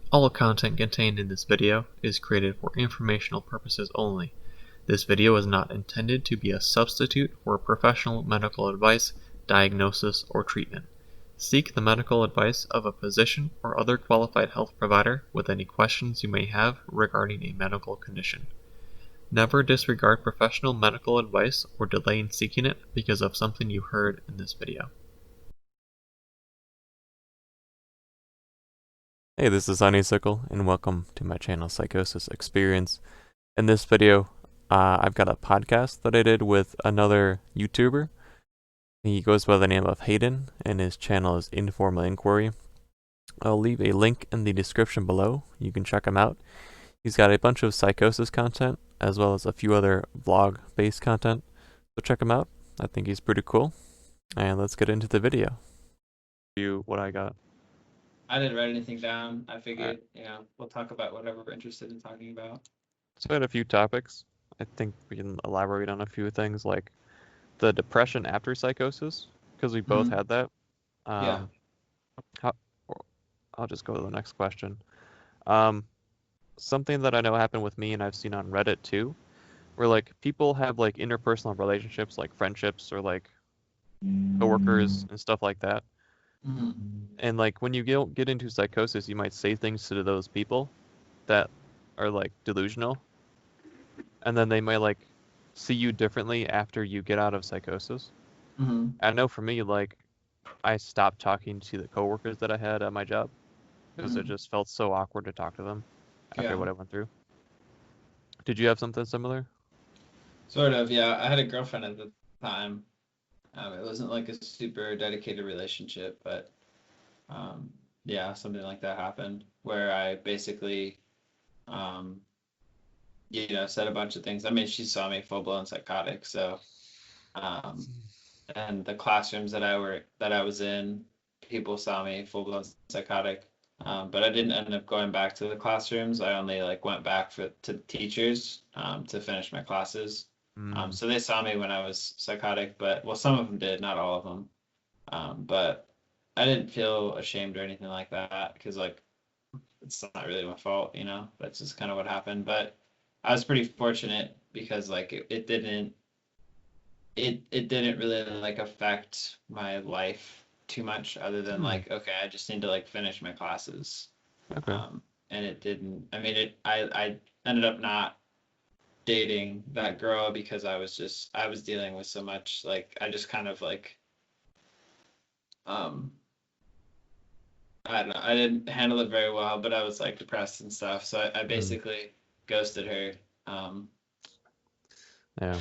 All content contained in this video is created for informational purposes only. This video is not intended to be a substitute for professional medical advice, diagnosis, or treatment. Seek the medical advice of a physician or other qualified health provider with any questions you may have regarding a medical condition. Never disregard professional medical advice or delay in seeking it because of something you heard in this video. Hey, this is Honeysuckle, and welcome to my channel Psychosis Experience. In this video, I've got a podcast that I did with another YouTuber. He goes by the name of Hayden, and his channel is Informal Inquiry. I'll leave a link in the description below. You can check him out. He's got a bunch of psychosis content, as well as a few other vlog-based content. So check him out. I think he's pretty cool. And let's get into the video. What I got. I didn't write anything down. I All right. figured, we'll talk about whatever we're interested in talking about. So I had a few topics. I think we can elaborate on a few things like the depression after psychosis, because we both had that. Yeah. How, I'll just go to the next question. Something that I know happened with me and I've seen on Reddit too, where like people have like interpersonal relationships, like friendships or like coworkers and stuff like that. Mm-hmm. And like when you get into psychosis, you might say things to those people that are like delusional, and then they might like see you differently after you get out of psychosis. Mm-hmm. I know for me, like I stopped talking to the coworkers that I had at my job because it just felt so awkward to talk to them after what I went through. Did you have something similar? Sort of, yeah. I had a girlfriend at the time. It wasn't like a super dedicated relationship, but yeah, something like that happened where I basically, said a bunch of things. I mean, she saw me full blown psychotic, so and the classrooms that I was in, people saw me full blown psychotic. But I didn't end up going back to the classrooms. I only like went back to teachers to finish my classes. So they saw me when I was psychotic, but well, some of them did, not all of them. But I didn't feel ashamed or anything like that because like it's not really my fault, That's just kind of what happened. But I was pretty fortunate because like it didn't really like affect my life too much other than like, okay, I just need to like finish my classes. Okay. And it didn't, I mean, I ended up not dating that girl because I was dealing with so much, like, I just kind of like, um, I don't know, I didn't handle it very well, but I was like depressed and stuff. So I basically ghosted her. Yeah.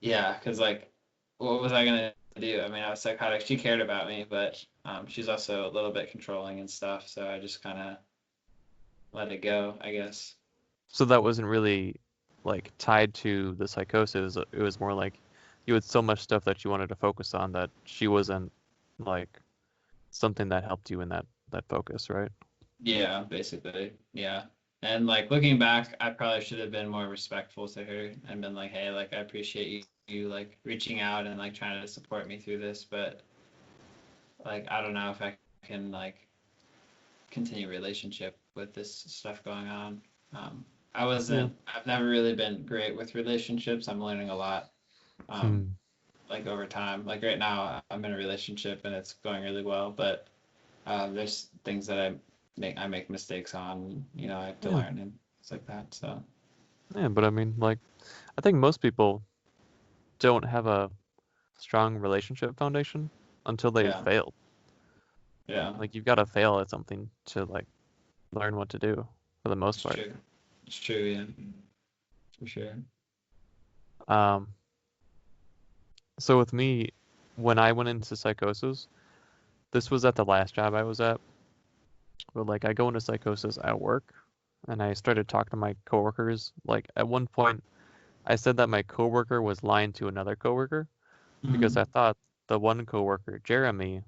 Yeah, because like, what was I gonna do? I mean, I was psychotic. She cared about me, but she's also a little bit controlling and stuff. So I just kind of let it go, I guess. So that wasn't really like tied to the psychosis. It was more like you had so much stuff that you wanted to focus on that she wasn't like something that helped you in that focus, right? Yeah, basically. Yeah. And like looking back, I probably should have been more respectful to her and been like, hey, like I appreciate you like reaching out and like trying to support me through this, but like I don't know if I can like continue a relationship with this stuff going on. I've never really been great with relationships. I'm learning a lot, Hmm. like over time. Like right now, I'm in a relationship and it's going really well, but there's things that I make mistakes on, I have to Yeah. learn and things like that. So, Yeah, but I mean, like, I think most people don't have a strong relationship foundation until they've yeah, failed. yeah, Like, you've got to fail at something to like learn what to do for the most it's part. true. It's true, yeah, for sure. Um, so with me, when I went into psychosis, this was at the last job I was at. But like I go into psychosis at work and I started talking to my coworkers. Like at one point I said that my coworker was lying to another coworker because Mm-hmm. I thought the one coworker, Jeremy,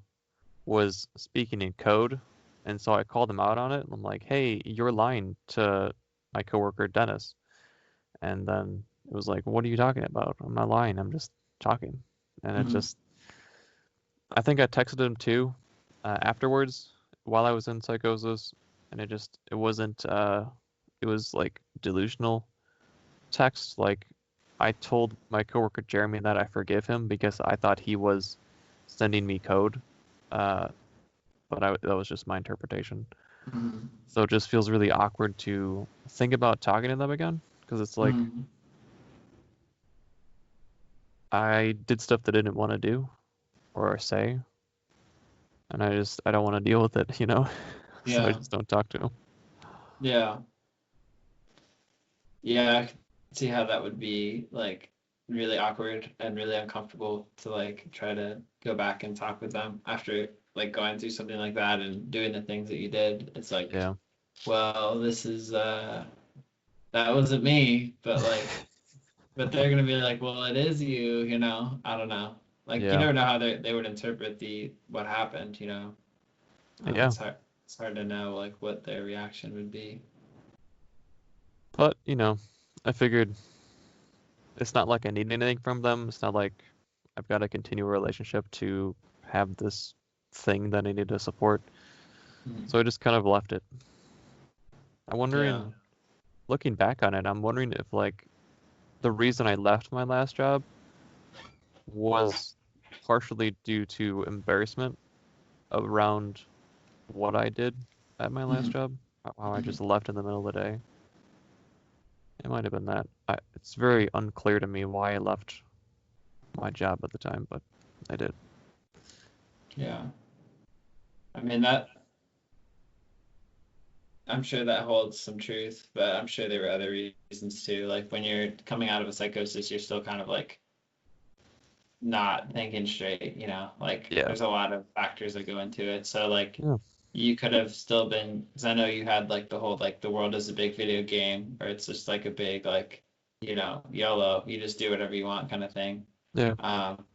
was speaking in code. And so I called him out on it. I'm like, "Hey, you're lying to my coworker Dennis." And then it was like, "What are you talking about? I'm not lying. I'm just talking." And it Mm-hmm. just I think I texted him too afterwards while I was in psychosis and it wasn't it was like delusional text. Like, I told my coworker Jeremy that I forgive him because I thought he was sending me code, uh, but that was just my interpretation. Mm-hmm. So it just feels really awkward to think about talking to them again because it's like Mm-hmm. I did stuff that I didn't want to do or say, and I don't want to deal with it, you know? So I Yeah. just don't talk to them. Yeah. Yeah, I can see how that would be like really awkward and really uncomfortable to like try to go back and talk with them after like going through something like that and doing the things that you did. It's like, Yeah. well, this is that wasn't me, but like but they're gonna be like, well, it is you, you know. I don't know. Like you Yeah. never know how they would interpret the what happened, you know. Yeah. It's hard to know like what their reaction would be. But, I figured it's not like I need anything from them. It's not like I've got to continue a relationship to have this thing that I need to support. Mhm. So I just kind of left it. I'm Yeah. wondering, looking back on it, I'm wondering if like the reason I left my last job was partially due to embarrassment around what I did at my last Mhm. job, how I Mhm. just left in the middle of the day. It might have been that. It's very unclear to me why I left my job at the time, but I did. Yeah. I mean that I'm sure that holds some truth, but I'm sure there were other reasons too. Like when you're coming out of a psychosis, you're still kind of like not thinking straight, you know? Like Yeah. there's a lot of factors that go into it. So like Yeah. you could have still been, because I know you had like the whole like the world is a big video game, or it's just like a big like, you know, YOLO, you just do whatever you want kind of thing. Yeah.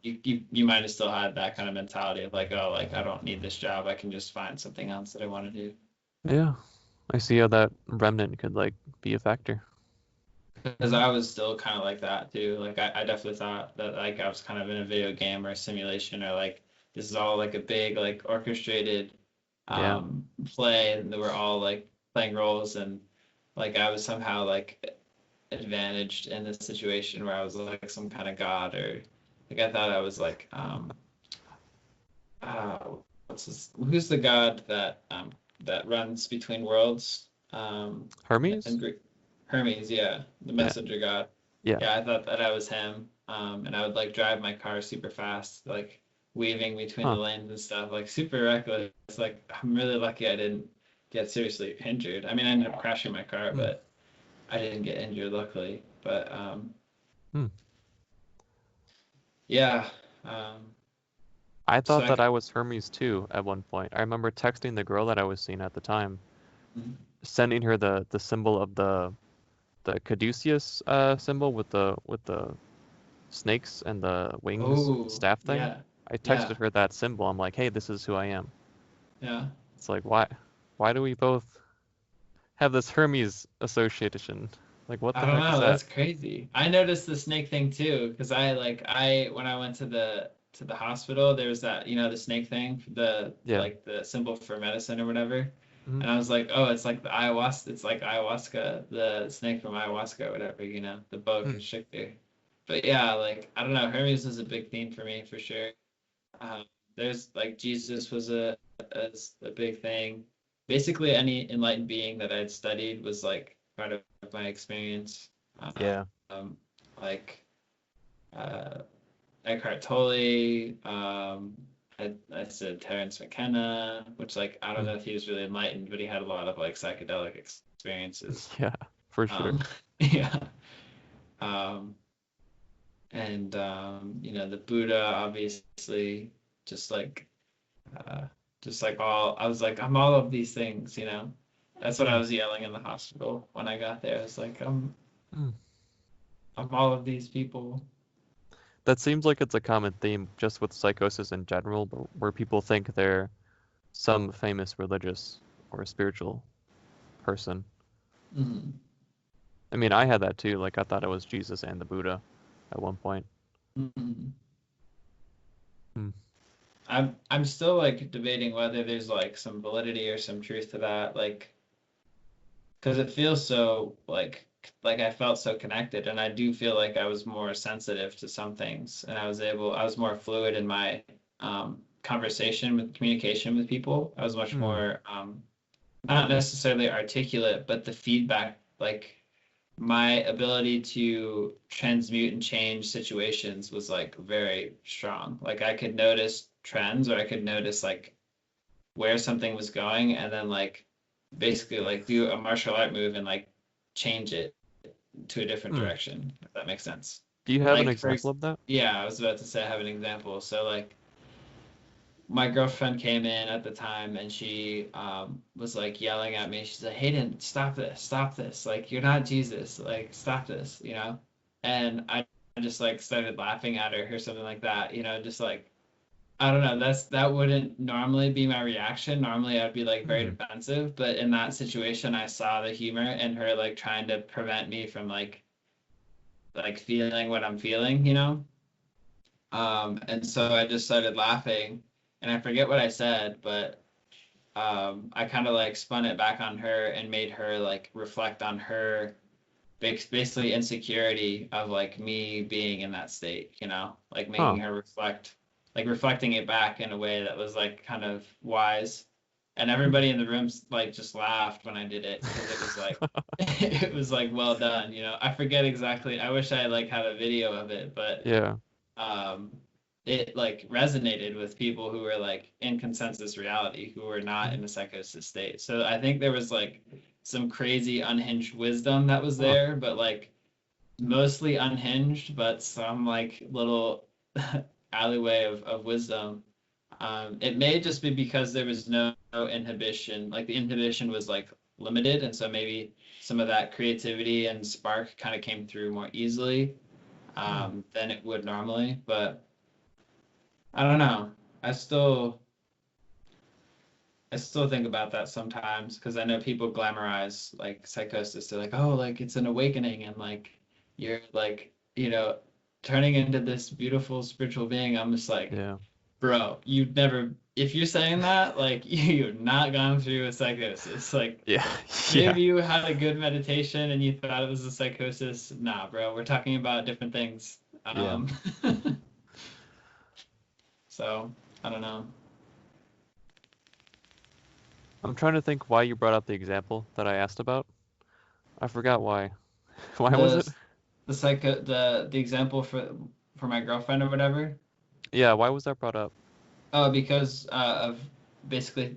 You might have still had that kind of mentality of like, oh, like I don't need this job, I can just find something else that I want to do. Yeah. I see how that remnant could like be a factor. Because I was still kind of like that too. Like I definitely thought that like I was kind of in a video game or a simulation or like this is all like a big like orchestrated Yeah. play and they were all like playing roles and like I was somehow like advantaged in this situation where I was like some kind of god or like I thought I was like uh who's the god that runs between worlds Hermes? and Hermes, yeah, the Yeah. messenger god. Yeah. Yeah, I thought that I was him. And I would like drive my car super fast, like weaving between the Huh. lanes and stuff, like super reckless. Like I'm really lucky I didn't get seriously injured. I mean, I ended up crashing my car, Hmm. but I didn't get injured, luckily. But Hmm. yeah. Um, I so thought I that I was Hermes too at one point. I remember texting the girl that I was seeing at the time, sending her the symbol of the caduceus symbol with the snakes and the wings oh staff thing. yeah, I yeah, texted her that symbol. I'm like, hey, this is who I am. yeah. It's like, why do we both have this Hermes association? Like, what I the don't heck is know. that? That's crazy. I noticed the snake thing too, because I when I went to the hospital, there was that, you know, the snake thing, the Yeah. like the symbol for medicine or whatever. Hmm. And I was like, oh, it's like the ayahuasca, it's like ayahuasca, the snake from ayahuasca or whatever, you know, the boa Hmm. constrictor. But yeah, like I don't know, Hermes is a big theme for me for sure. Um, there's like Jesus was a big thing. Basically, any enlightened being that I'd studied was like part of my experience. Yeah. Um, like uh, Eckhart Tolle. I said Terence McKenna, which like I don't Hmm. know if he was really enlightened, but he had a lot of like psychedelic experiences. Yeah, for sure. Um, yeah. Um, and you know the Buddha, obviously, just like uh, just like all I was like I'm all of these things, you know. That's what I Hmm. was yelling in the hospital when I got there. I was like Hmm. I'm all of these people. That seems like it's a common theme just with psychosis in general, but where people think they're some famous religious or spiritual person. Mm-hmm. I mean, I had that too. Like, I thought it was Jesus and the Buddha at one point. Mm-hmm. Hmm. I'm still like debating whether there's like some validity or some truth to that. Like because it feels so like I felt so connected, and I do feel like I was more sensitive to some things, and I was more fluid in my conversation with communication with people. I was much Hmm. more not necessarily articulate, but the feedback, like my ability to transmute and change situations was like very strong. Like I could notice trends, or I could notice like where something was going, and then like basically like do a martial art move and like change it to a different Hmm. direction, if that makes sense. Do you have an Like example of that? yeah, I was about to say I have an example. So like my girlfriend came in at the time, and she was like yelling at me. She's like, Hayden, stop this. Like, you're not Jesus. Like, stop this, you know? And I just like started laughing at her or something like that, you know, just like, I don't know. That wouldn't normally be my reaction. Normally I'd be like very Hmm. defensive, but in that situation, I saw the humor in her like trying to prevent me from like feeling what I'm feeling, you know? And so I just started laughing, and I forget what I said, but I kind of like spun it back on her and made her like reflect on her basically insecurity of like me being in that state, you know, like Huh. making her reflect, like reflecting it back in a way that was like kind of wise. And everybody in the room like just laughed when I did it, because it was like it was like well done, you know. I forget exactly. I wish I like had a video of it, but Yeah. um, it like resonated with people who were like in consensus reality, who were not in a psychosis state. So I think there was like some crazy unhinged wisdom that was Huh. there, but like mostly unhinged, but some like little alleyway of wisdom. It may just be because there was no inhibition, like the inhibition was like limited, and so maybe some of that creativity and spark kind of came through more easily Hmm. than it would normally. But I don't know. I still I still think about that sometimes, because I know people glamorize like psychosis. They're like, oh, like it's an awakening, and like you're like, you know, turning into this beautiful spiritual being. I'm just like, Yeah. bro, you've never, if you're saying that, like you've not gone through a psychosis. Like Yeah. Yeah. maybe you had a good meditation and you thought it was a psychosis. Nah, bro, we're talking about different things. Yeah. Um, so I don't know. I'm trying to think why you brought up the example that I asked about. I forgot why. Why was it? The the example for my girlfriend or whatever. Yeah, why was that brought up? Oh, because of basically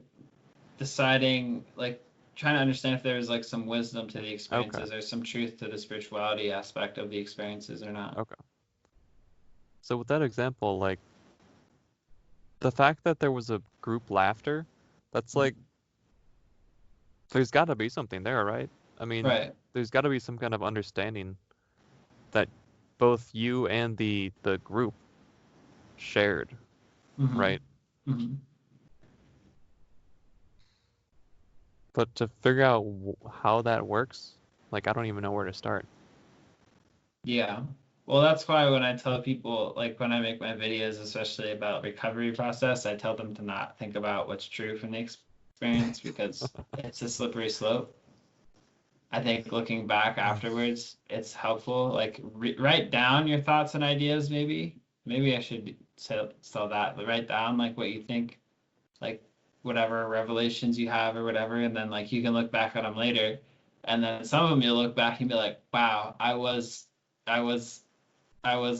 deciding, like trying to understand if there was like some wisdom to the Okay. experiences, or some truth to the spirituality aspect of the experiences or not. Okay. So with that example, like the fact that there was a group laughter, that's like Mhm. there's got to be something there, right? I mean, Right. there's got to be some kind of understanding that both you and the group shared, Hmm. right? Hmm. But to figure out how that works, like I don't even know where to start. Yeah. Well, that's why when I tell people, like when I make my videos, especially about recovery process, I tell them to not think about what's true from the experience, because it's a slippery slope. I think looking back afterwards, it's helpful. Like write down your thoughts and ideas, maybe. Maybe I should sell that, but write down like what you think, like whatever revelations you have or whatever, and then like you can look back at them later. And then some of them you'll look back and be like, wow, I was, I was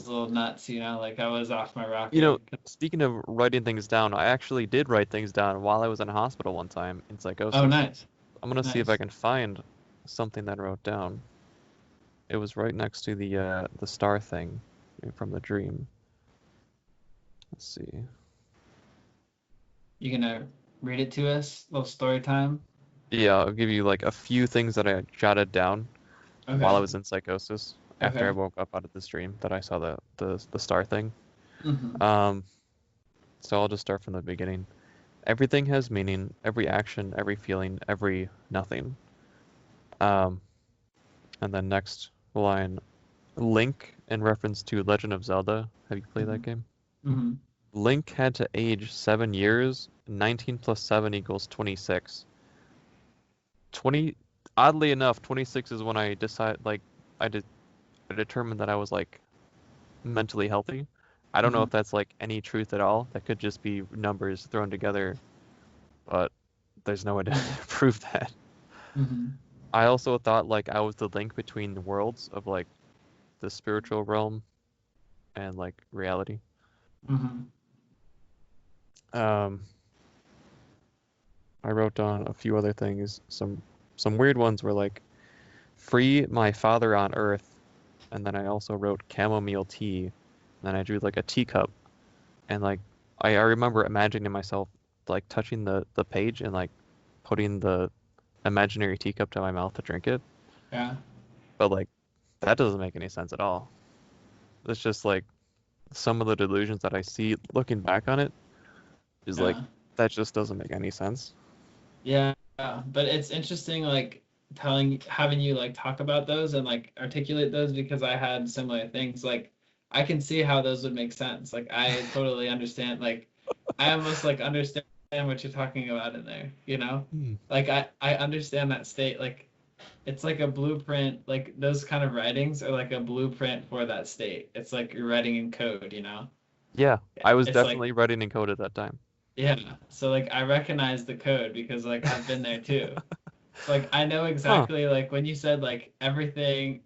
a little nuts, you know, like I was off my You rocker. know, speaking of writing things down, I actually did write things down while I was in hospital one time in Oh, psychosis. nice, I'm gonna see if I nice. can find something that I wrote down. It was right next to the star thing from the dream. Let's see. You gonna read it to us? A little story time? Yeah, I'll give you like a few things that I jotted down while I Okay, was in psychosis after I okay. woke up out of this dream that I saw the star thing. Hmm. Um, so I'll just start from the beginning. Everything has meaning, every action, every feeling, every nothing. Um, and then next line, Link in reference to Legend of Zelda. Have you played that Hmm. game? Hmm. Link had to age 7 years. 19 plus 7 equals 26. 20. oddly enough, 26 is when I I determined that I was like mentally healthy. I don't know Mhm. if that's like any truth at all. That could just be numbers thrown together, but there's no way to Mhm. prove that. Mhm. I also thought like I was the link between the worlds of like the spiritual realm and like reality. Mhm. Um, I wrote down a few other things. Some weird ones were like free my father on earth, and then I also wrote chamomile tea, and then I drew like a teacup, and like I remember imagining myself like touching the page and like putting the imaginary teacup to my mouth to drink it, Yeah. but like that doesn't make any sense at all. It's just like some of the delusions that I see looking back on it is like Yeah. that just doesn't make any sense. Yeah. But it's interesting, like having you like talk about those and like articulate those because I had similar things. Like I can see how those would make sense. Like I totally understand. Like I almost like understand what you're talking about in there, you know? Hmm. Like I understand that state. Like it's like a blueprint, like those kind of writings are like a blueprint for that state. It's like you're writing in code, you know? Yeah, I was It's like, definitely writing in code at that time. yeah. So like I recognize the code because like I've been there too. So like I know Huh. exactly like when you said like everything,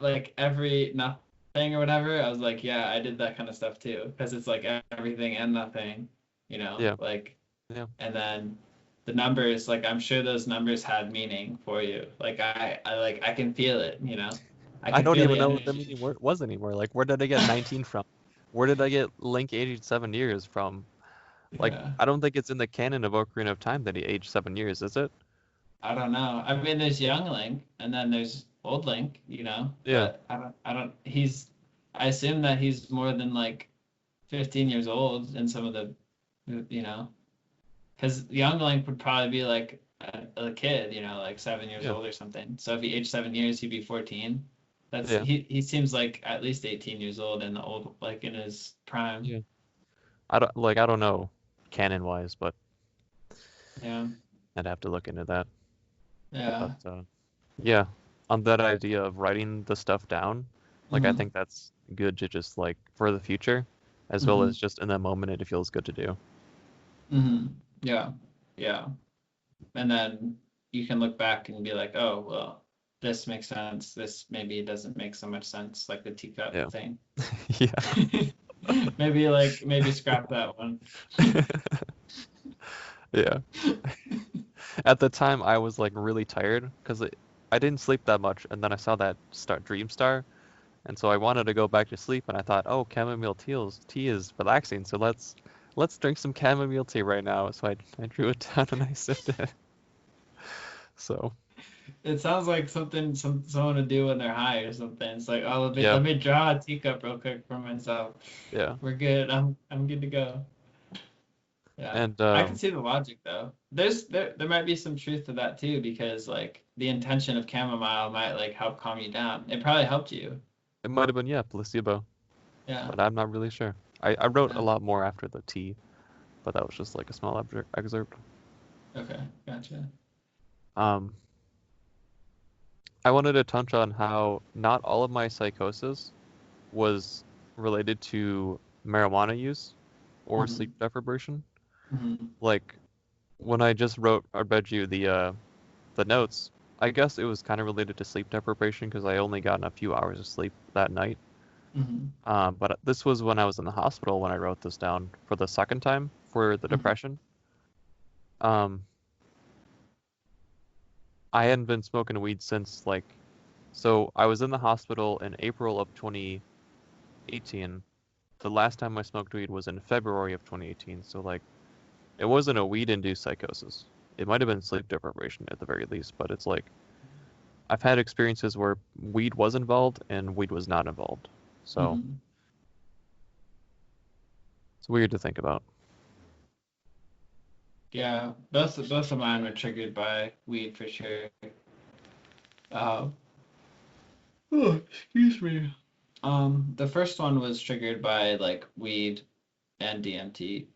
like every nothing or whatever, I was like, yeah, I did that kind of stuff too. Because it's like everything and nothing, you know, Yeah. like, Yeah. and then the numbers, like I'm sure those numbers had meaning for you. Like I can feel it, you know. I I can don't feel even the know what the energy. meaning was anymore. Like, where did I get 19 from? Where did I get Link aged 7 years from? Like, Yeah. I don't think it's in the canon of Ocarina of Time that he aged 7 years, is it? I don't know. I mean, there's young Link and then there's old Link, you know, Yeah. but I assume that he's more than like 15 years old in some of the, you know, because young Link would probably be like a kid, you know, like 7 years Yeah. old or something. So if he aged 7 years, he'd be 14. Yeah. He seems like at least 18 years old in the old, like in his prime. Yeah. I don't know canon wise, but Yeah. I'd have to look into that. But Yeah. yeah, on that idea of writing the stuff down, like I Mm-hmm. think that's good to just like for the future, as well Mm-hmm. as just in that moment it feels good to do. Mm-hmm. Yeah. Yeah. And then you can look back and be like, oh, well, this makes sense. This maybe doesn't make so much sense, like the teacup Yeah. thing. Yeah. Maybe scrap that one. Yeah. At the time, I was like really tired because I didn't sleep that much, and then I saw that Dream Star, and so I wanted to go back to sleep, and I thought, oh, tea is relaxing, so let's drink some chamomile tea right now. So I drew it down and I sipped it. So It sounds like someone would do when they're high or something. It's like, oh, yeah, let me draw a teacup real quick for myself. yeah, We're good. I'm good to go. Yeah. and I can see the logic though. There might be some truth to that too, because like the intention of chamomile might like help calm you down. It probably helped you. it might have been yeah placebo, Yeah. but I'm not really sure. I wrote a Yeah. lot more after the tea, but that was just like a small excerpt. Okay. Gotcha. Um, I wanted to touch on how not all of my psychosis was related to marijuana use or sleep Hmm. deprivation. Hmm. Like when I just wrote or read you the notes, I guess it was kind of related to sleep deprivation because I only gotten a few hours of sleep that night. Hmm. But this was when I was in the hospital when I wrote this down for the second time for the Hmm. depression. Um, I hadn't been smoking weed since like so I was in the hospital in April of 2018. The last time I smoked weed was in February of 2018. So like it wasn't a weed-induced psychosis. It might have been sleep deprivation at the very least, but it's like I've had experiences where weed was involved and weed was not involved. So Hmm. it's weird to think about. Yeah. Both of mine were triggered by weed for sure. Uh, oh, excuse me. The first one was triggered by like weed and DMT.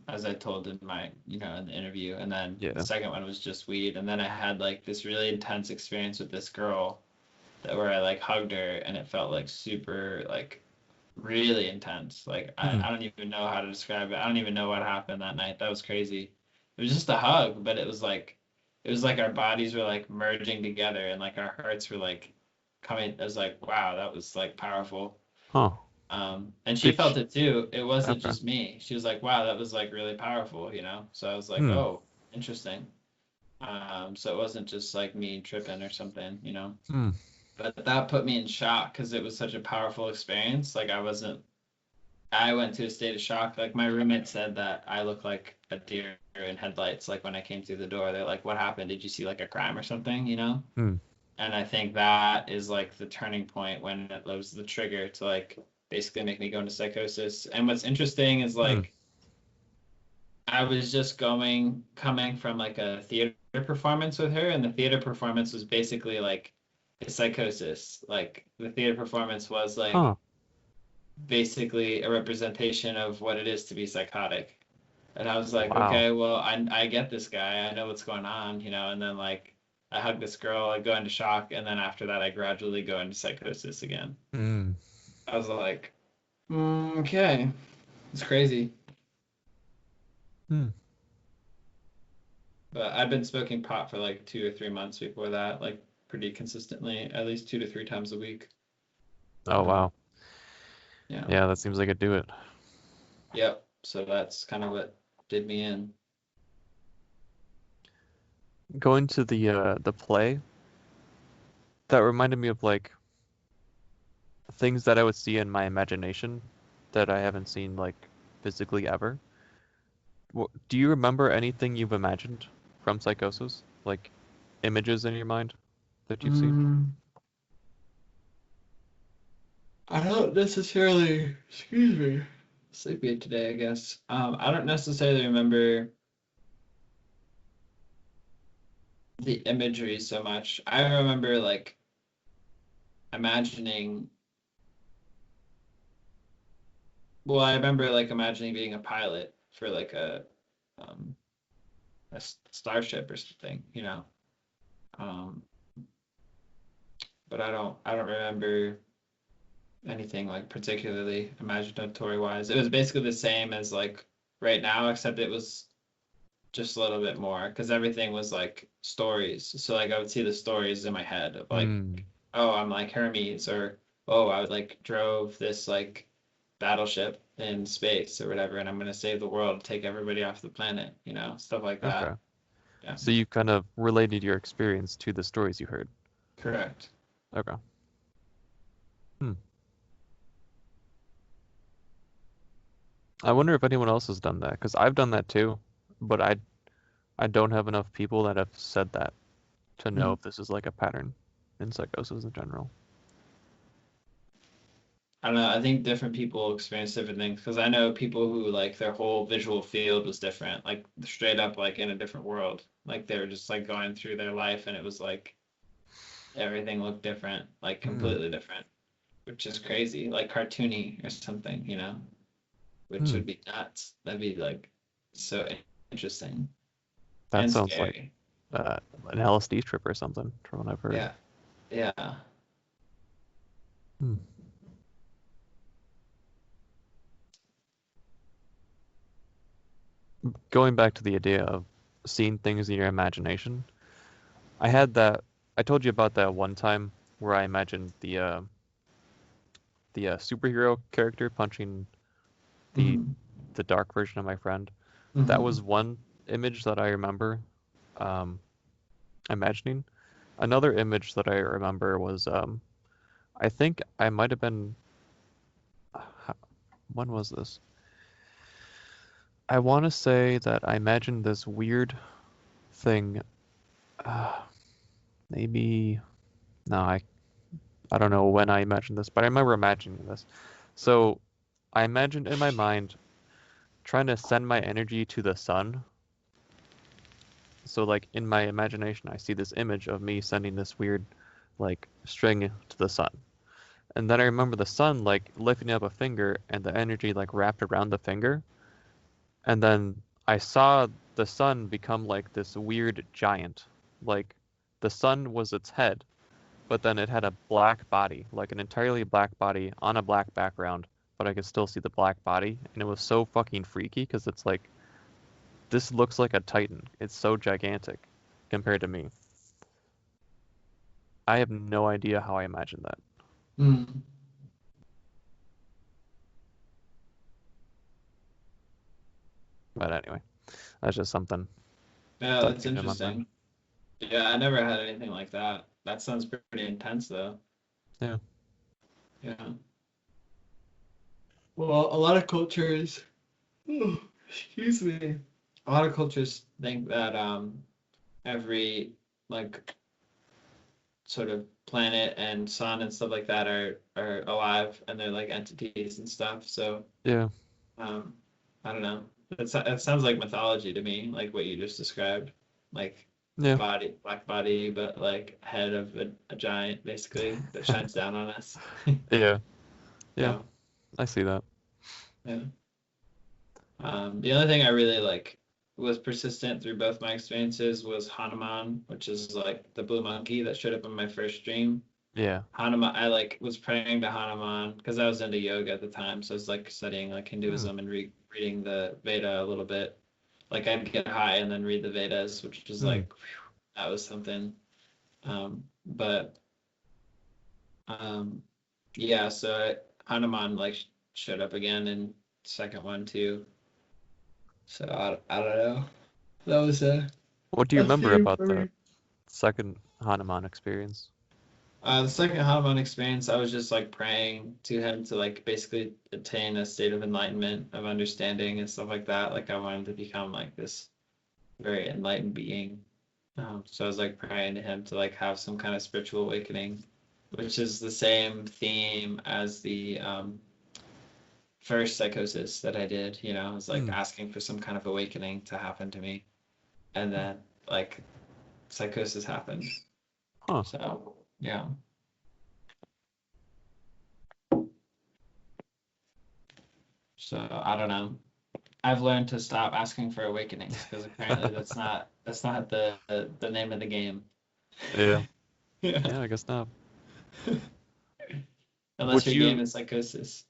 as I told in my, in the interview. And then the Yeah. second one was just weed. And then I had like this really intense experience with this girl where I like hugged her and it felt like super like really intense. Like Hmm. I don't even know how to describe it. I don't even know what happened that night. That was crazy. It was just a hug, but it was like our bodies were like merging together and like our hearts were like coming. It was like, wow, that was like powerful. Huh. And she Did felt sh it too. It wasn't Okay. just me. She was like, wow, that was like really powerful. So I was like, Hmm. oh, interesting. So it wasn't just like me tripping or something. Hmm. But that put me in shock because it was such a powerful experience. Like I went to a state of shock. Like my roommate said that I look like a deer in headlights. Like when I came through the door, they're like, "What happened? Did you see like a crime or something?" Hmm. And I think that is like the turning point when it was the trigger to like basically make me go into psychosis. And what's interesting is Hmm. like I was just coming from like a theater performance with her, and the theater performance was basically like a psychosis. Like the theater performance was Huh. like basically a representation of what it is to be psychotic. And I was like, Wow. okay, well, I get this guy. I know what's going on. And then like I hug this girl, I go into shock, and then after that, I gradually go into psychosis again. Hmm. I was like, okay, it's crazy. Hmm. But I've been smoking pot for like 2 or 3 months before that, like pretty consistently, at least 2 to 3 times a week. Oh Um, wow. yeah, Yeah, that seems like it'd do it. yep. So that's kind of what did me in. Going to the play, that reminded me of like things that I would see in my imagination that I haven't seen like physically ever. Do you remember anything you've imagined from Psychosis? Like images in your mind that you've seen? Mm, I don't necessarily, excuse me, sleepy today, I guess. I don't necessarily remember the imagery so much. I remember like imagining, well, I remember like imagining being a pilot for like um starship or something. Um, but I don't remember anything like particularly imaginatory wise. It was basically the same as like right now, except it was just a little bit more because everything was like stories. So like I would see the stories in my head of like, Hmm. oh, I'm like Hermes, or oh, I would like drove this like battleship in space or whatever, and I'm gonna save the world, take everybody off the planet, stuff like Okay. that. Yeah, So you kind of related your experience to the stories you heard. correct. Okay. Hmm. I wonder if anyone else has done that, because I've done that too, but I don't have enough people that have said that to know Mhm. if this is like a pattern in psychosis in general. I don't know. I think different people experience different things because I know people who like their whole visual field was different, like straight up like in a different world. Like they were just like going through their life and it was like everything looked different, like Hmm. completely different, which is crazy, like cartoony or something, which Hmm. would be nuts. That'd be like so interesting That and sounds like scary. uh, an LSD trip or something, from what I've heard. Yeah. Yeah. Hmm. Going back to the idea of seeing things in your imagination, I had that. I told you about that one time where I imagined the superhero character punching the Hmm. the dark version of my friend. That Hmm. was one image that I remember um, imagining. Another image that I remember was I think I might have been when was this? I want to say that I imagined this weird thing. Uh, maybe no, I don't know when I imagined this, but I remember imagining this. So I imagined in my mind trying to send my energy to the sun. So like in my imagination, I see this image of me sending this weird like string to the sun. And then I remember the sun like lifting up a finger and the energy like wrapped around the finger. And then I saw the sun become like this weird giant. Like the sun was its head, but then it had a black body, like an entirely black body on a black background, but I could still see the black body, and it was so fucking freaky because it's like this looks like a Titan. It's so gigantic compared to me. I have no idea how I imagined that. Mm. But anyway, that's just something Yeah, that that's came to my mind. interesting. Yeah, I never had anything like that. That sounds pretty intense, though. Yeah. Yeah. Well, a lot of cultures, excuse me, a lot of cultures think that every like sort of planet and sun and stuff like that are alive and they're like entities and stuff. So Yeah. um, I don't know. It sounds like mythology to me, like what you just described, like Yeah. body, black body, but like head of a giant, basically, that shines down on us. Yeah. Yeah. Yeah, I see that. yeah. The only thing I really like was persistent through both my experiences was Hanuman, which is like the blue monkey that showed up in my first dream. Yeah. Hanuman, I like was praying to Hanuman because I was into yoga at the time, so I was like studying like Hmm. Hinduism and reading the Veda a little bit. Like I'd get high and then read the Vedas, which was Hmm. like whew, that was something. But um, yeah, so Hanuman like showed up again in second one too. So I don't know. That was What do you a remember theme about for the me. second Hanuman experience? The second Hanuman experience, I was just like praying to him to like basically attain a state of enlightenment, of understanding and stuff like that. Like I wanted to become like this very enlightened being. So I was like praying to him to like have some kind of spiritual awakening, which is the same theme as the first psychosis that I did. You know, I was like Hmm. asking for some kind of awakening to happen to me, and then like psychosis happened. Huh. So yeah. So I don't know. I've learned to stop asking for awakenings because apparently that's not the name of the game. Yeah. Yeah. Yeah, I guess not. Unless Would your game you is psychosis.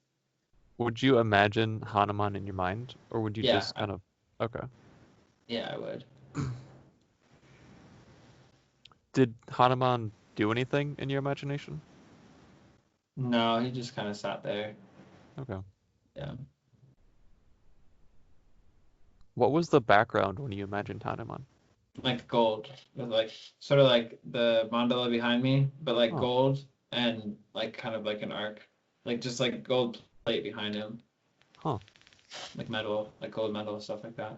would you imagine Hanuman in your mind, or would you Yeah, just kind of okay. yeah, I would. Did Hanuman do anything in your imagination? No, he just kind of sat there. Okay. Yeah. What was the background when you imagined Hanuman? Like gold with like sort of like the mandala behind me, but like Huh. gold and like kind of like an arc. Like just like gold plate behind him, Huh. like metal, like gold metal, stuff like that.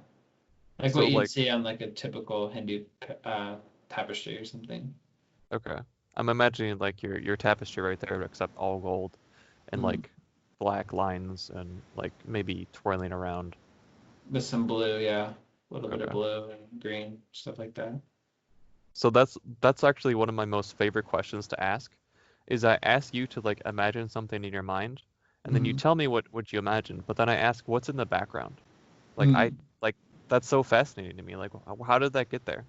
Like what So you'd like see on like a typical Hindu tapestry or something. okay. I'm imagining like your tapestry right there, except all gold and Mm. like black lines and like maybe twirling around. With some blue, yeah. A little bit of Okay. blue and green, stuff like that. So that's actually one of my most favorite questions to ask, is I ask you to like imagine something in your mind, and then you Mm. tell me what you imagine, but then I ask what's in the background. Like I Mm. like that's so fascinating to me. Like how did that get there?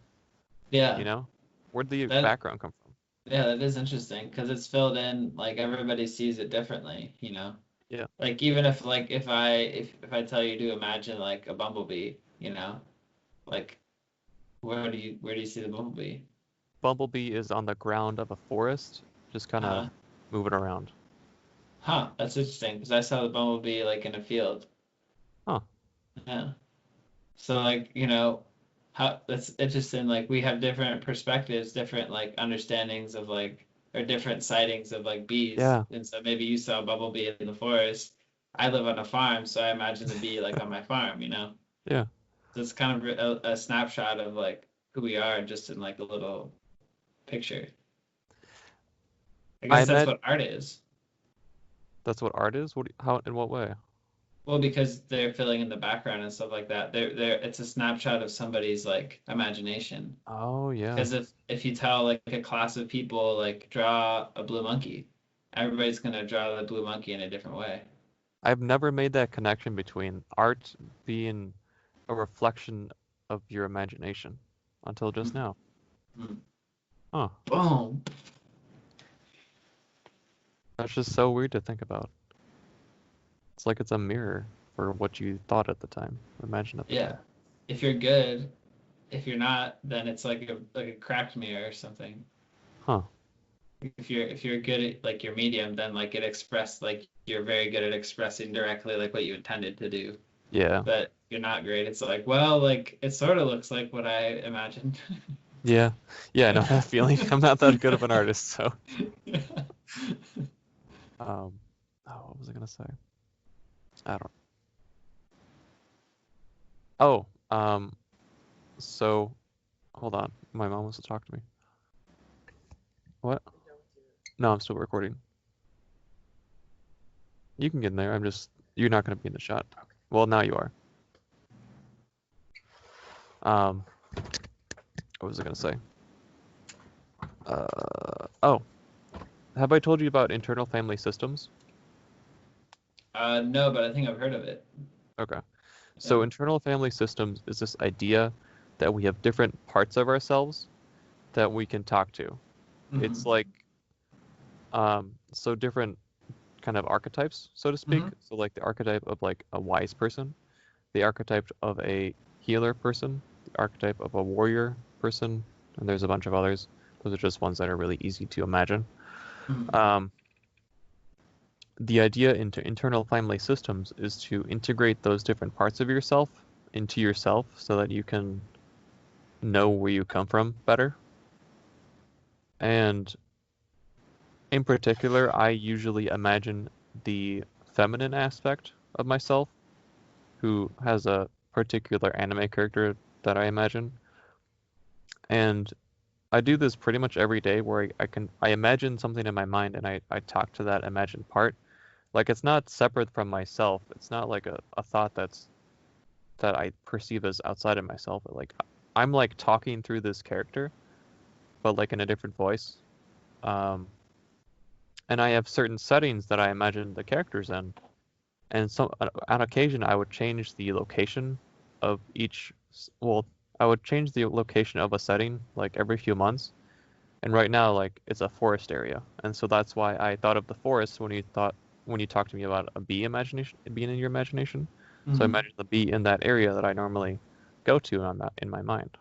You Yeah, know? Where'd the that background come from? yeah, that is interesting because it's filled in like everybody sees it differently, you know. Yeah. Like even if like if I tell you to imagine like a bumblebee, you know, like where do you see the bumblebee? Bumblebee is on the ground of a forest, just kind of Uh-huh. moving around. Huh, that's interesting because I saw the bumblebee like in a field. Huh. Yeah. So like, you know, how that's interesting. Like we have different perspectives, different like understandings of like or different sightings of like bees. Yeah. And so maybe you saw a bumblebee in the forest. I live on a farm, so I imagine the bee like on my farm, you know? Yeah. So it's kind of a snapshot of like who we are just in like a little picture. I I guess that's imagine what art is. that's what art is. How in what way? Well, because they're filling in the background and stuff like that. They're it's a snapshot of somebody's like imagination. Oh yeah. Because if you tell like a class of people like draw a blue monkey, everybody's gonna draw the blue monkey in a different way. I've never made that connection between art being a reflection of your imagination until just now. Mm. Huh. Boom. That's just so weird to think about. It's like it's a mirror for what you thought at the time, imagined at the Yeah. time. If you're good, if you're not, then it's like a cracked mirror or something. Huh. If you're good at like your medium, then like it expressed like you're very good at expressing directly like what you intended to do. Yeah. But you're not great. It's like, well, like it sort of looks like what I imagined. Yeah. Yeah, I know that feeling. I'm not that good of an artist, so. Oh, what was I gonna say? I don't. Oh, so hold on. My mom wants to talk to me. What? No, I'm still recording. You can get in there. You're not gonna be in the shot. Well, now you are. What was I gonna say? Oh, have I told you about internal family systems? No, but I think I've heard of it. Okay. So Yeah. internal family systems is this idea that we have different parts of ourselves that we can talk to. It's Mhm. like so different kind of archetypes, so to speak. Mhm. So like the archetype of like a wise person, the archetype of a healer person, the archetype of a warrior person, and there's a bunch of others. Those are just ones that are really easy to imagine. Mhm. Um, the idea into internal family systems is to integrate those different parts of yourself into yourself so that you can know where you come from better. And in particular, I usually imagine the feminine aspect of myself, who has a particular anime character that I imagine. And I do this pretty much every day where I imagine something in my mind and I talk to that imagined part. Like it's not separate from myself. It's not like a thought that I perceive as outside of myself. But like I'm like talking through this character, but like in a different voice. Um, and I have certain settings that I imagine the characters in. And so on occasion, I would change the location of well, I would change the location of a setting like every few months. And right now, like it's a forest area, and so that's why I thought of the forest when you talked to me about a bee imagination being in your imagination. So I Mhm. imagine the bee in that area that I normally go to on that in my mind.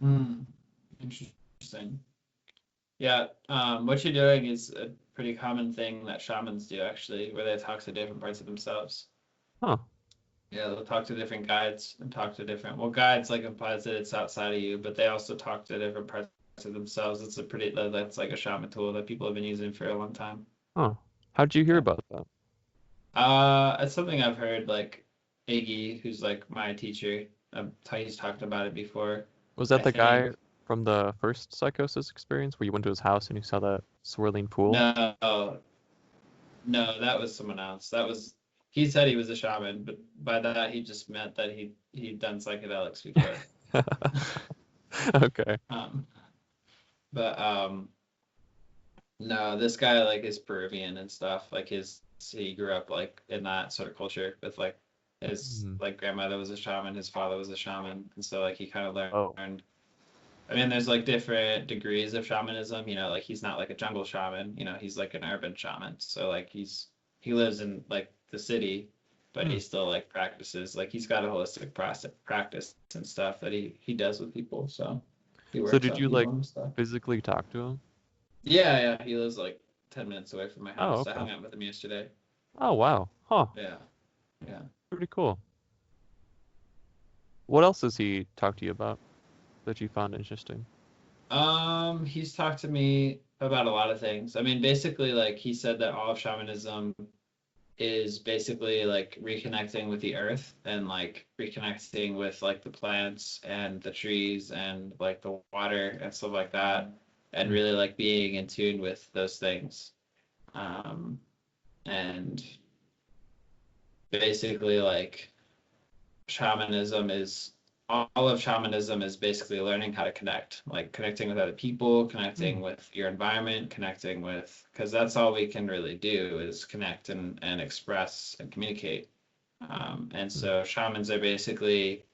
Mhm. Interesting. Yeah. What you're doing is a pretty common thing that shamans do actually, where they talk to different parts of themselves. Huh. Yeah, they'll talk to different guides and talk to different. Well, guides like implies that it's outside of you, but they also talk to different parts of themselves. It's a pretty that's like a shaman tool that people have been using for a long time. Huh. How'd you hear Yeah. about that? It's something I've heard like Iggy, who's like my teacher. He's talked about it before. Was that I the guy think from the first psychosis experience where you went to his house and you saw that swirling pool? no, no, that was someone else. That was he said he was a shaman, but by that he just meant that he'd done psychedelics before. Okay. Um, but no, this guy like is Peruvian and stuff. Like he grew up like in that sort of culture with like his Hmm. like grandmother was a shaman, his father was a shaman, and so like he kind of Oh. learned. I mean, there's like different degrees of shamanism. Like he's not like a jungle shaman. He's like an urban shaman. So like he lives in like the city, but Hmm. he still like practices. Like he's got a holistic process practice and stuff that he does with people. So he So works did on you like people and stuff. physically talk to him? Yeah, yeah. He lives like 10 minutes away from my Oh, house. I okay. hung out with him yesterday. Oh, wow. Huh. Yeah, yeah. Pretty cool. What else does he talk to you about that you found interesting? He's talked to me about a lot of things. I mean, basically, like he said that all of shamanism is basically like reconnecting with the earth and like reconnecting with like the plants and the trees and like the water and stuff like that, and Hmm. really like being in tune with those things. Um, and basically, like shamanism is all of shamanism is basically learning how to connect, like connecting with other people, Hmm. connecting with your environment, connecting with, because that's all we can really do is connect and express and communicate. And Hmm. so shamans are basically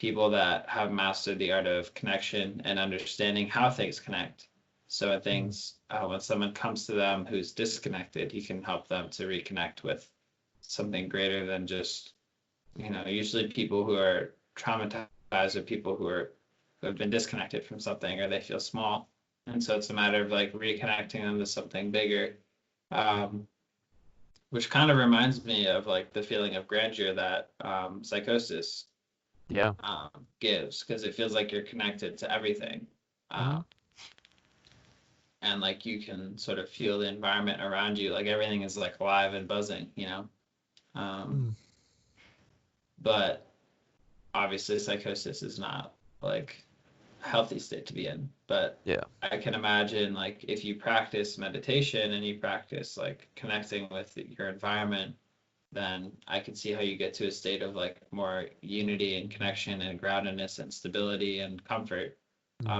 people that have mastered the art of connection and understanding how things connect. So when things, when someone comes to them who's disconnected, you can help them to reconnect with something greater than just, usually people who are traumatized or people who have been disconnected from something, or they feel small. And so it's a matter of like reconnecting them to something bigger. Which kind of reminds me of like the feeling of grandeur that psychosis Yeah. gives, because it feels like you're connected to everything. And like you can sort of feel the environment around you, like everything is like alive and buzzing, But obviously psychosis is not like a healthy state to be in. But Yeah. I can imagine like if you practice meditation and you practice like connecting with your environment, then I can see how you get to a state of like more unity and connection and groundedness and stability and comfort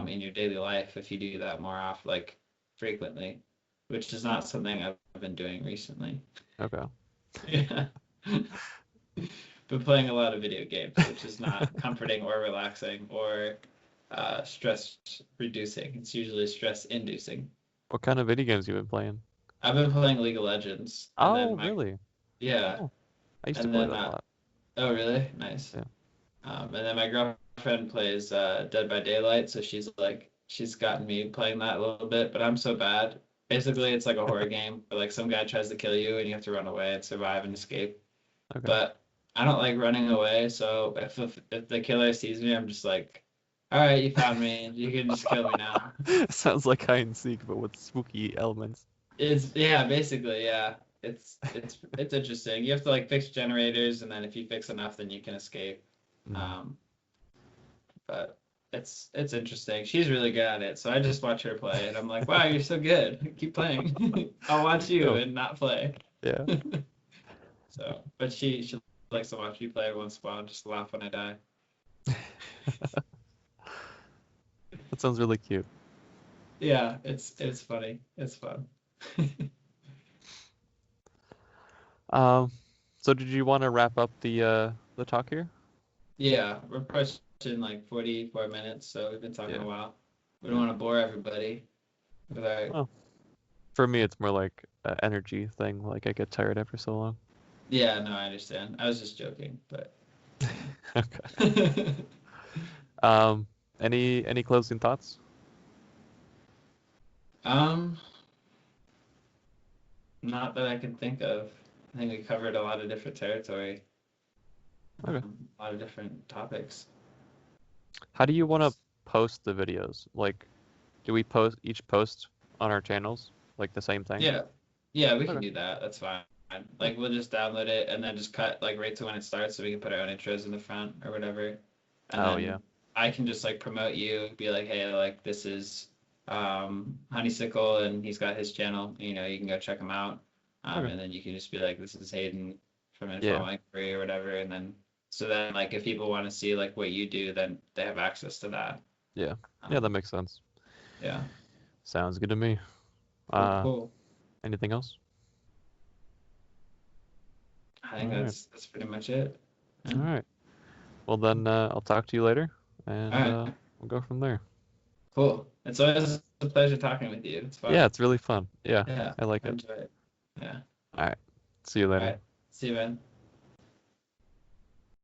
in your daily life if you do that more often, like frequently, which is not something I've been doing recently. Okay. Yeah. Been playing a lot of video games, which is not comforting or relaxing or stress reducing. It's usually stress inducing. What kind of video games you been playing? I've been playing League of Legends. And Oh, then really? yeah. Oh, I used to And play then, that a lot. oh, really? Nice. Yeah. And then my girlfriend plays Dead by Daylight, so she's gotten me playing that a little bit, but I'm so bad. Basically, it's like a horror game where like some guy tries to kill you and you have to run away and survive and escape. Okay. But I don't like running away, so if the killer sees me, I'm just like, all right, you found me. You can just kill me now. Sounds like hide and seek, but with spooky elements. Yeah, basically, yeah. It's interesting. You have to like fix generators, and then if you fix enough, then you can escape. But it's interesting. She's really good at it, so I just watch her play, and I'm like, wow, you're so good. Keep playing. I'll watch you and not play. Yeah. So, but she likes to watch me play every once in a while, just laugh when I die. That sounds really cute. Yeah, it's funny. It's fun. So did you want to wrap up the talk here? Yeah, we're pushing like 44 minutes, so we've been talking a while. We don't want to bore everybody with our. Well, for me, it's more like an energy thing. Like I get tired after so long. Yeah, no, I understand. I was just joking, but. Okay. Any closing thoughts? Not that I can think of. I think we covered a lot of different territory. Okay. A lot of different topics. How do you want to post the videos? Like, do we post each post on our channels like the same thing? Yeah, we can do that. That's fine. Like we'll just download it and then just cut like right to when it starts, so we can put our own intros in the front or whatever. And then I can just like promote you, be like, hey, like this is Honeysickle, and he's got his channel. You can go check him out. And then you can just be like, this is Hayden from Informal Inquiry or whatever, and then so then like if people want to see like what you do, then they have access to that. Yeah. Yeah, that makes sense. Yeah. Sounds good to me. Cool. Anything else? I think that's pretty much it. All right. Well then, I'll talk to you later, and we'll go from there. Cool. It's always a pleasure talking with you. It's fun. Yeah, it's really fun. Yeah, I like it. Enjoy it. Yeah. All right. See you later. All right. See you, man.